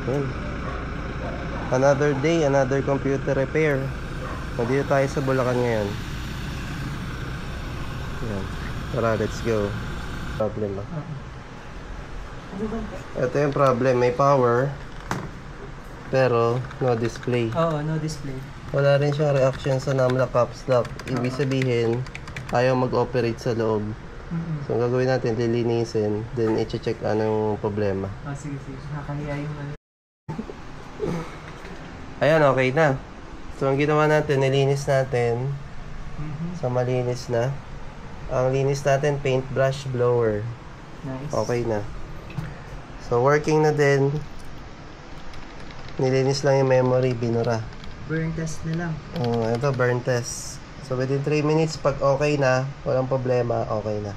Yan. Another day, another computer repair. So, dito tayo sa Bulacan ngayon. Yan. Tara, let's go. Problem ba? Ito yung problem. May power, pero no display. Oo, no display. Wala rin siyang reaction sa NAMLA caps lock. Ibig sabihin, ayaw mag-operate sa loob. So, ang gagawin natin, lilinisin, then i-check anong problema. Sige. Nakahiya yung ano. Ayan, okay na. So, ang ginawa natin, nilinis natin. So, malinis na. Ang linis natin, paintbrush blower. Nice. Okay na. So, working na din. Nilinis lang yung memory, binura. Burn test na lang. Ito, burn test. So, within 3 minutes, pag okay na, walang problema, okay na.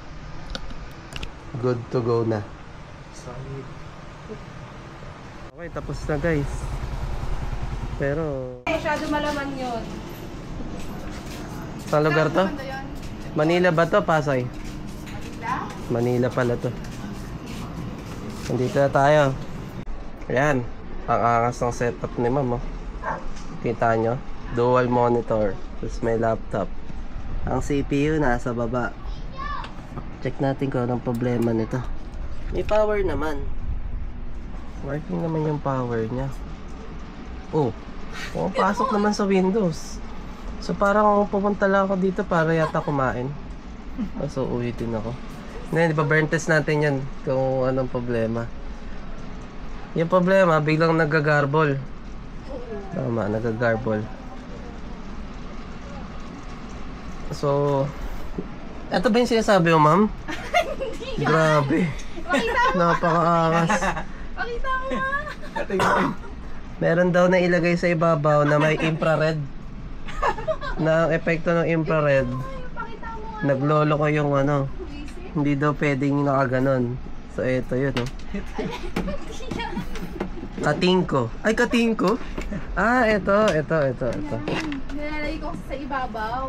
Good to go na. Solid. Okay, tapos na guys. Pero... Masyado malaman yun. Saan lugar to? Manila ba to? Pasay? Manila pala to. Nandito na tayo. Ayan. Ang angas ng setup ni ma'am. Kita nyo? Dual monitor. Tapos may laptop. Ang CPU nasa baba. Check natin kung anong problema nito. May power naman. Working naman yung power niya. Oh, pasok naman sa Windows. So parang pupunta lang ako dito para yata kumain. So uwitin ako. Hindi ba burn test natin yan kung anong problema. Yung problema, biglang nagagarbol. Tama, nagagarbol. So, eto ba yung sinasabi mo, ma'am? Grabe. Napakaangas. Pakita mo nga. Meron daw na ilagay sa ibabaw na may infrared. Na ang epekto ng infrared, naglolo ko yung ano. Hindi daw pwedeng nakaganon. So eto yun, oh. Katingko. Ay, katingko? Ah, eto. Nilalagay ko sa ibabaw.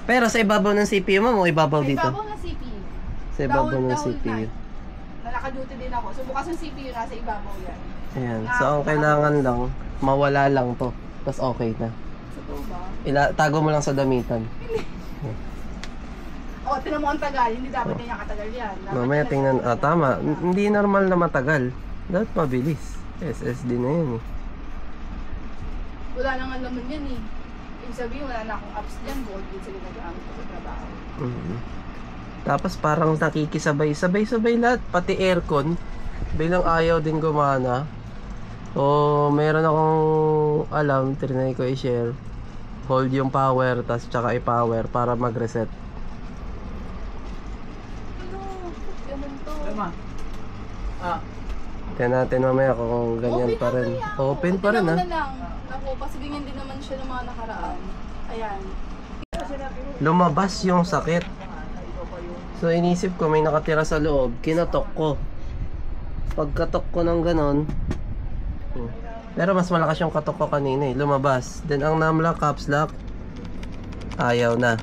Pero sa ibabaw ng CPU mo, ibabaw Sa dito. ibabaw ng CPU. Sa ibabaw ng Dahon CPU. na. Naka-duty din ako. So bukas yung CPU nasa ibabaw yan. Ayan. So ang kailangan lang, mawala lang to. Tapos okay na. Sa to ba? Tago mo lang sa damitan. O, tinan mo ang tagal. Hindi dapat niya katagal yan. Dapat Mamaya yan tingnan. sa- Tama. Hindi normal na matagal. Dapat mabilis. SSD na yun eh. Wala nang laman yan eh. Ibig sabihin, wala na akong apps dyan. Bukod din sila nag-aamit ko sa trabaho. Tapos parang nakikisabay-sabay lahat. Pati aircon. Bilang ayaw din gumana. O meron akong alam. Trinay ko i-share. Hold yung power. Tapos tsaka i-power para mag-reset. Ano? Ganun to. Tama. Tignan natin mamaya kung ganyan pa rin. Open pa rin, ha? Tingnan mo na lang. Naku, kasi ganyan din naman siya ng mga nakaraan. Ayan. Lumabas yung sakit. So inisip ko may nakatira sa loob, kinatok ko. Pagkatok ko ng ganon, pero mas malakas yung katok ko kanina eh, lumabas. Then ang NAMLA caps lock, ayaw na.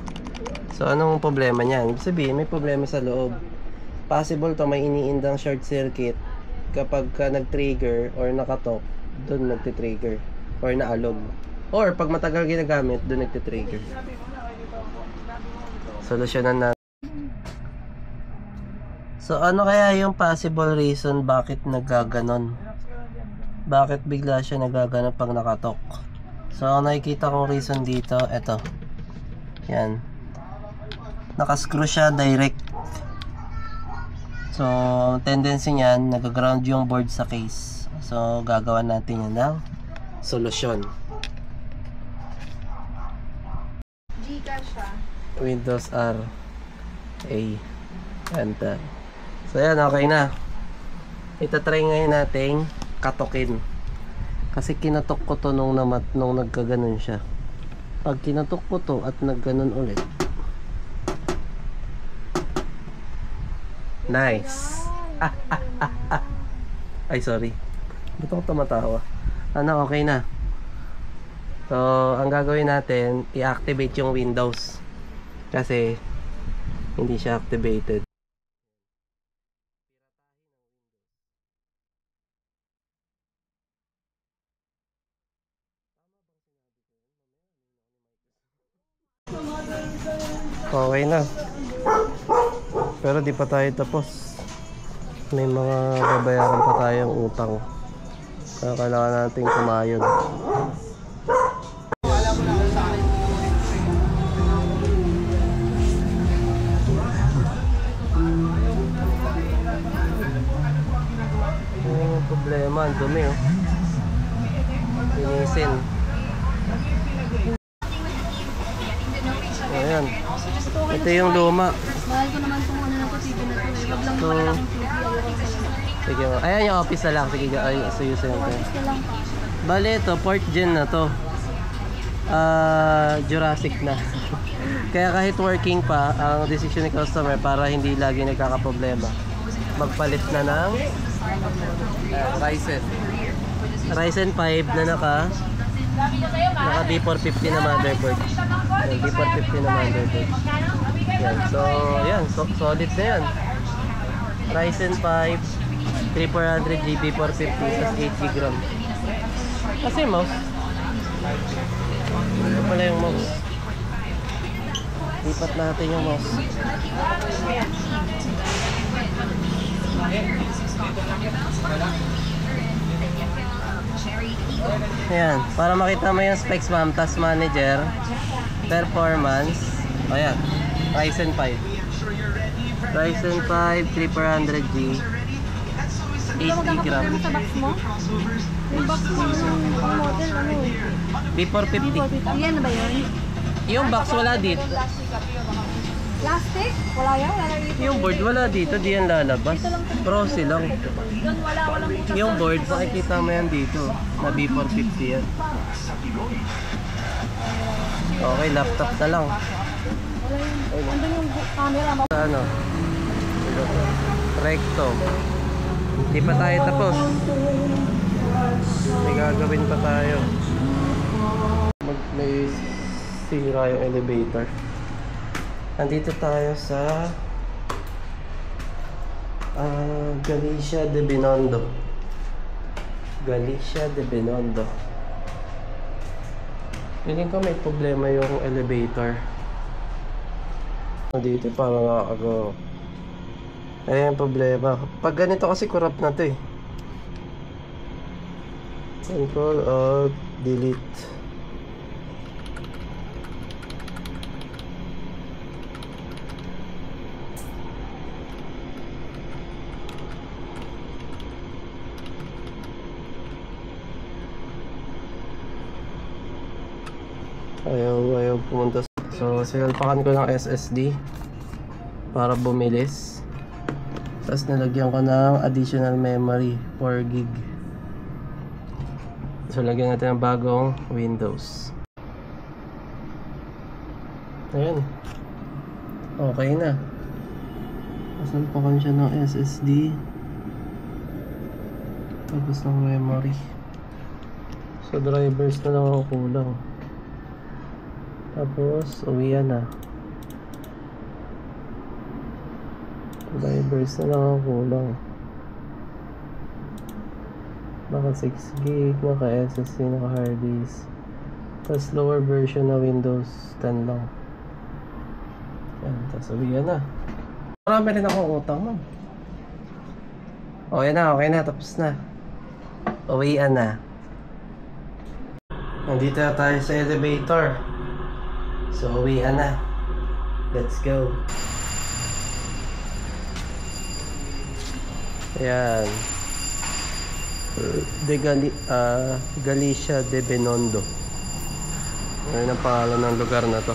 So anong problema niyan? Ibig sabihin may problema sa loob. Possible to may iniindang short circuit kapag ka nag-trigger or nakatok, doon nagti-trigger or naalog. Or pag matagal ginagamit, doon nagti-trigger. Solusyonan na. So ano kaya yung possible reason bakit nagaganon? Bakit bigla siya nagaganon pag nakatok? So ang nakikita kong reason dito, eto. Yan. Nakascrew siya direct. So tendency niyan, nag-ground yung board sa case. So gagawa natin yan ng solusyon. Gcash siya. Windows R A Enter. So yan, okay na. Itatry ngayon nating katokin. Kasi kinatok ko to nung nagkaganon siya. Pag kinatok ko to at nagganon ulit. Nice. Ay, sorry. Ba't ako tumatawa? Ano, okay na. So, ang gagawin natin, i-activate yung Windows. Kasi, hindi siya activated. Okay na. Pero di pa tayo tapos. May mga babayaran pa tayong utang. Kaya kailangan nating kumayod. Yung problema, ang dumi oh. Linisin. Ayan. Ito yung luma. Mahal ko naman itong ano na to, TV na to. Wag lang So, naman akong TV. sige mo. Ayan yung office na lang. Sige, ay, suyusin ko. Ito lang pa. Bale, ito, 4th gen na to. Jurassic na. Kaya kahit working pa, ang decision ni customer para hindi lagi nagkakaproblema, magpalit na ng Ryzen 5 na naka B450 na motherboard. Yan, B450 na motherboard. Yan. So, yan. Solid na yan. Ryzen 5 3400GB 450 plus 8GB RAM. Kasi mouse. Ito pala yung mouse. Lipat natin yung mouse. Ayan, para makita mo yung specs ma'am, task manager, performance, ayan, Ryzen 5 3400G 8GB RAM. Sa box mo? Yung box mo, ang model, ano eh? B450. Yan na ba yun? Yung box wala dito. Plastic? Wala yan? Wala dito? Yung board wala dito, di yan lalabas. Prosi lang. Doon wala, walang butas. Yung board, makikita mo yan dito. Na B450 yan. Okay, laptop na lang. Wala yun. Andun yung camera mo. Sa ano? Recto. Hindi pa tayo tapos. May gagawin pa tayo. May sira yung elevator. Nandito tayo sa Galicia de Binondo. Galicia de Binondo. Feeling ko may problema yung elevator. Dito parang nakakago. Ayan yung problema. Pag ganito kasi corrupt na to eh. Control Alt Delete. Ayaw pumunta. So, sinalpakan ko ng SSD para bumilis. Tapos nilagyan ko ng additional memory 4GB. So, lagyan natin ng bagong Windows. Ayan. Okay na. Sinalpakan siya ng SSD. Tapos ng memory. So, drivers na lang ang kulang. Tapos, uwian na. Drivers na lang ang kulang. Naka 6GB, naka SSD, naka hard disk. Tapos lower version na Windows 10 lang. Yan, tapos uwian na. Marami rin akong utang man. Okay na, tapos na. Uwian na. Nandito na tayo sa elevator. So, uwian na. Let's go. Ayan. Galicia de Binondo. Ayan ang pangalan ng lugar na to.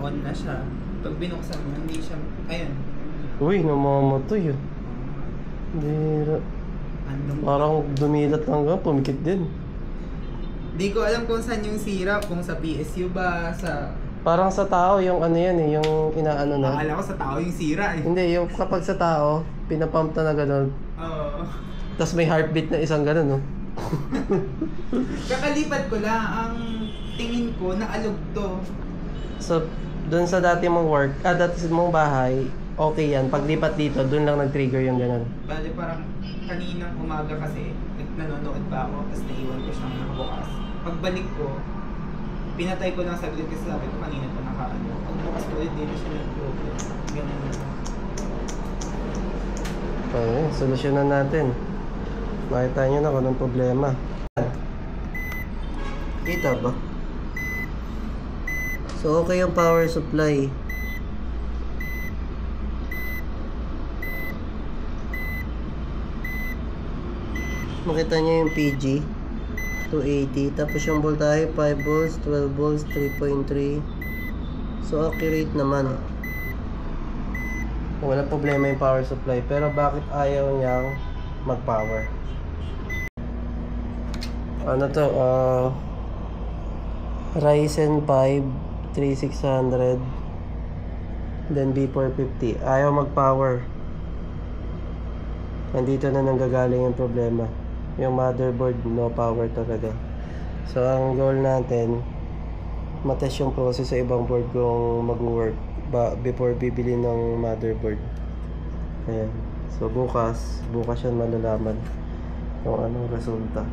On na siya. Pag binuksan mo, hindi siya, ayun. Uy, namamatay yun. Bira. Ano? Parang dumilat lang ka, pumikit din. Di ko alam kung saan yung sira, kung sa PSU ba, sa... Parang sa tao yung ano yan eh, yung inaano na. Akala ko sa tao yung sira eh. Hindi, yung kapag sa tao, pinapump na gano'n. Oo. Tapos may heartbeat na isang gano'n, no? Kakalipat ko lang, ang tingin ko, naalog to. So, dun sa dati mong work, dati mong bahay, okay yan. Paglipat dito, dun lang nag-trigger yung gano'n. Bale parang kaninang umaga kasi, nanonood pa ako, tapos naiwan ko siyang nakabukas. Pagbalik ko, pinatay ko lang saglit kasi sabi ko kanina pa nakaano. Pagbukas ko ulit dito siya ng problem. Ganun na. Ayun, solusyonan natin. Makita nyo na kung anong problema. Kita ba? So okay yung power supply. Makita nyo yung PG 280, tapos yung voltahe 5 volts, 12 volts, 3.3. So accurate naman. Wala problema yung power supply, pero bakit ayaw niyang mag-power? Ano to? Ryzen 5 3600 then B450. Ayaw mag-power. Nandito na nanggagaling yung problema. Yung motherboard no power talaga. So ang goal natin, matest yung process sa ibang board kung mag-work before bibili ng motherboard. Ayan. So bukas yan malalaman kung anong resulta.